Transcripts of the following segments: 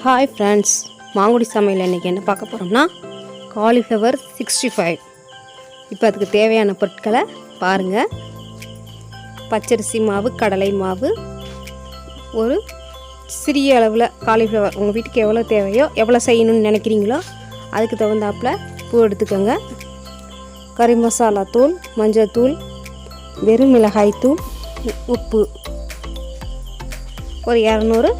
Hi friends, Mangudi சமையல் இன்றைக்கி என்ன பார்க்க போகிறோம்னா காலிஃப்ளவர் 65. இப்போ அதுக்கு தேவையான பொருட்களை பாருங்கள். பச்சரிசி மாவு, கடலை மாவு, ஒரு சிறிய அளவில் காலிஃப்ளவர் உங்கள் வீட்டுக்கு எவ்வளோ தேவையோ, எவ்வளோ செய்யணும்னு நினைக்கிறீங்களோ அதுக்கு தகுந்தாப்பில் பூ எடுத்துக்கோங்க. கறி மசாலா தூள், மஞ்சள் தூள், வெறும் மிளகாய் தூள், உப்பு, ஒரு 200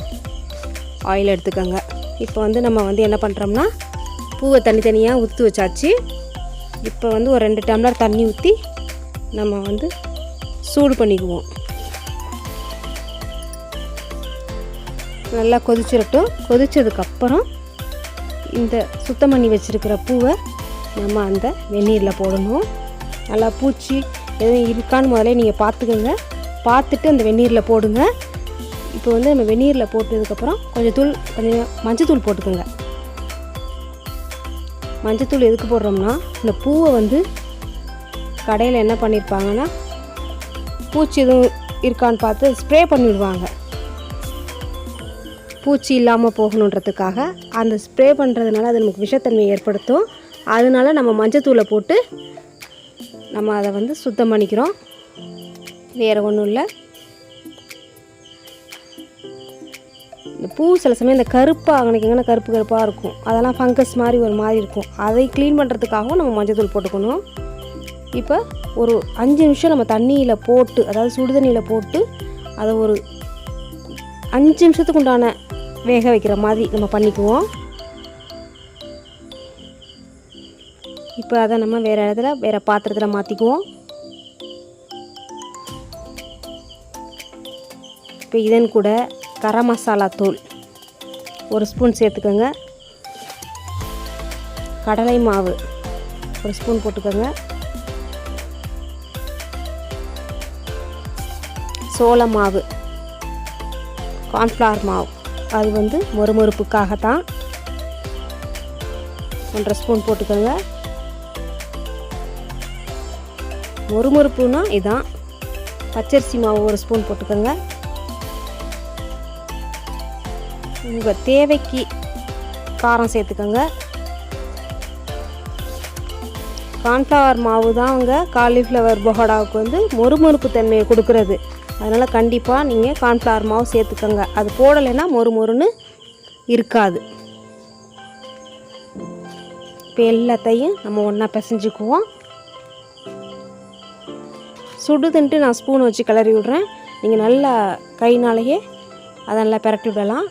ஆயில் எடுத்துக்கோங்க. இப்போ நம்ம என்ன பண்ணுறோம்னா பூவை தனித்தனியாக ஊற்றி வச்சாச்சு. இப்போ ஒரு 2 டம்ளர் தண்ணி ஊற்றி நம்ம சூடு பண்ணிக்குவோம். நல்லா கொதிச்சிடட்டும். கொதித்ததுக்கப்புறம் இந்த சுத்தம் பண்ணி வச்சுருக்கிற பூவை நம்ம அந்த வெந்நீரில் போடணும். நல்லா பூச்சி எதுவும் இருக்கான்னு முதல்ல நீங்கள் பார்த்துக்கோங்க. பார்த்துட்டு அந்த வெந்நீரில் போடுங்க. இப்போ நம்ம வெந்நீரில் போட்டதுக்கப்புறம் கொஞ்சம் மஞ்சத்தூள் போட்டுக்கோங்க. மஞ்சத்தூள் எதுக்கு போடுறோம்னா, இந்த பூவை கடையில் என்ன பண்ணியிருப்பாங்கன்னா, பூச்சி எதுவும் இருக்கான்னு பார்த்து ஸ்ப்ரே பண்ணிவிடுவாங்க. பூச்சி இல்லாமல் போகணுன்றதுக்காக அந்த ஸ்ப்ரே பண்ணுறதுனால அது நமக்கு விஷத்தன்மை ஏற்படுத்தும். அதனால நம்ம மஞ்சத்தூளை போட்டு நம்ம அதை சுத்தம் பண்ணிக்கிறோம். வேறு ஒன்றும் இல்லை. இந்த பூ சில சமயம் இந்த கருப்பாக நினைக்கிங்கன்னா கருப்பாக இருக்கும். அதெல்லாம் ஃபங்கஸ் மாதிரி ஒரு மாதிரி இருக்கும். அதை க்ளீன் பண்ணுறதுக்காகவும் நம்ம மஞ்சள் போட்டுக்கணும். இப்போ ஒரு 5 நிமிஷம் நம்ம தண்ணியில் போட்டு, அதாவது சுடு தண்ணியில் போட்டு அதை ஒரு 5 நிமிஷத்துக்கு உண்டான வேக வைக்கிற மாதிரி நம்ம பண்ணிக்குவோம். இப்போ அதை நம்ம வேறு இடத்துல வேறு பாத்திரத்தில் மாற்றிக்குவோம். இப்போ இதன் கூட கரம் மசாலா தூள் 1 ஸ்பூன் சேர்த்துக்கோங்க. கடலை மாவு 1 ஸ்பூன் போட்டுக்கோங்க. சோள மாவு, கார்ன்ஃப்ளவர் மாவு, அது மொறுமொறுப்புக்காகத்தான் 1.5 ஸ்பூன் போட்டுக்கோங்க. மொறுமொறுப்புனா இதான். பச்சரிசி மாவு 1 ஸ்பூன் போட்டுக்கோங்க. உங்கள் தேவைக்கு காரம் சேர்த்துக்கோங்க. கார்ன்ஃப்ளவர் மாவு தான் காலிஃப்ளவர் பகோடாவுக்கு மொறுமொறுப்பு தன்மையை கொடுக்குறது. அதனால் கண்டிப்பாக நீங்கள் கார்ன்ஃப்ளவர் மாவு சேர்த்துக்கோங்க. அது போடலைன்னா மொறுமொறுன்னு இருக்காது. இப்போ எல்லாத்தையும் நம்ம ஒன்றா பிசைஞ்சுக்குவோம். சுடுதுன்ட்டு நான் ஸ்பூன் வச்சு கிளறி விட்றேன். நீங்கள் நல்லா கைனாலேயே அதை நல்லா பிரட்டி விடலாம்.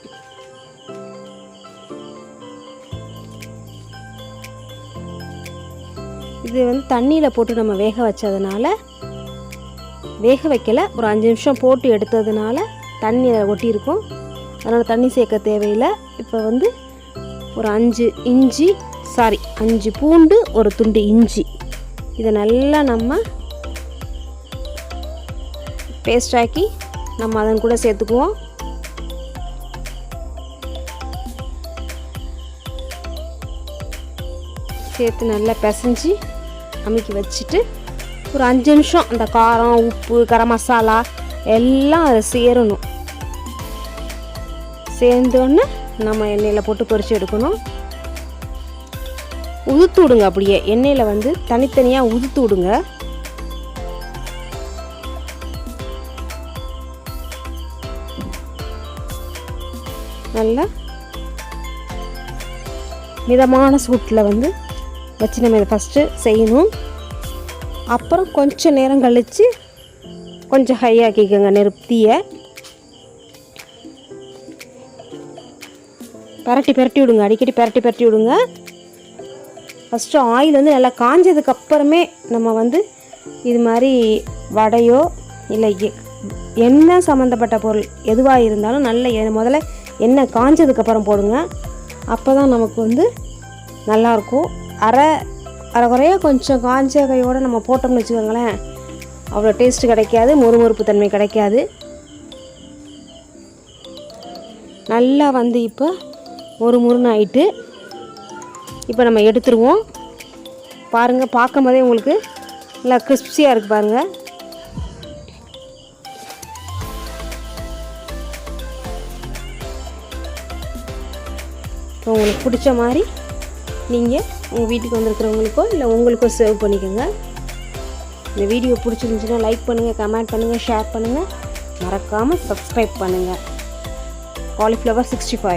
இது தண்ணியில் போட்டு நம்ம வேக வச்சதுனால, வேக வைக்கலை, ஒரு 5 நிமிஷம் போட்டு எடுத்ததுனால தண்ணி அதில் ஒட்டியிருக்கும். அதனால் தண்ணி சேர்க்க தேவையில்லை. இப்போ ஒரு 5 பூண்டு, ஒரு துண்டு இஞ்சி, இதை நல்லா நம்ம பேஸ்டாக்கி நம்ம அதன் கூட சேர்த்துக்குவோம். சேர்த்து நல்லா பிசைஞ்சு அமுக்கி வச்சுட்டு ஒரு 5 நிமிஷம் அந்த காரம், உப்பு, கரம் மசாலா எல்லாம் அதை சேரணும். சேர்ந்தோடனே நம்ம எண்ணெயில் போட்டு பொரிச்சு எடுக்கணும். உதுத்து விடுங்க. அப்படியே எண்ணெயில் தனித்தனியாக உதுத்து விடுங்க. நல்லா மிதமான சூட்டில் வச்சு நம்ம இதை ஃபஸ்ட்டு செய்யணும். அப்புறம் கொஞ்சம் நேரம் கழித்து கொஞ்சம் ஹையாக்கிக்கோங்க நெருப்பியை. பரட்டி விடுங்க. அடிக்கடி பரட்டி விடுங்க. ஃபஸ்ட்டு ஆயில் நல்லா காஞ்சதுக்கப்புறமே நம்ம இது மாதிரி வடையோ இல்லை எண்ணெய் சம்மந்தப்பட்ட பொருள் எதுவாக இருந்தாலும் நல்ல முதல்ல எண்ணெய் காஞ்சதுக்கப்புறம் போடுங்க. அப்போ தான் நமக்கு நல்லாயிருக்கும். அரை குறையாக கொஞ்சம் காஞ்ச கையோடு நம்ம போட்டோம்னு வச்சுக்கோங்களேன், அவ்வளோ டேஸ்ட்டு கிடைக்காது, மொறுமொறுப்பு தன்மை கிடைக்காது. நல்லா இப்போ மொறுமொறுன்னு ஆகிட்டு இப்போ நம்ம எடுத்துருவோம். பாருங்கள், பார்க்கும் போதே உங்களுக்கு நல்லா கிறிஸ்பியாக இருக்குது பாருங்கள். ஸோ உங்களுக்கு பிடிச்ச மாதிரி நீங்கள் உங்கள் வீட்டுக்கு வந்திருக்கிறவங்களுக்கோ இல்லை உங்களுக்கோ சர்வ் பண்ணிக்கோங்க. இந்த வீடியோ பிடிச்சிருந்துச்சுன்னா லைக் பண்ணுங்கள், கமெண்ட் பண்ணுங்கள், ஷேர் பண்ணுங்கள், மறக்காமல் சப்ஸ்கிரைப் பண்ணுங்கள். Cauliflower 65.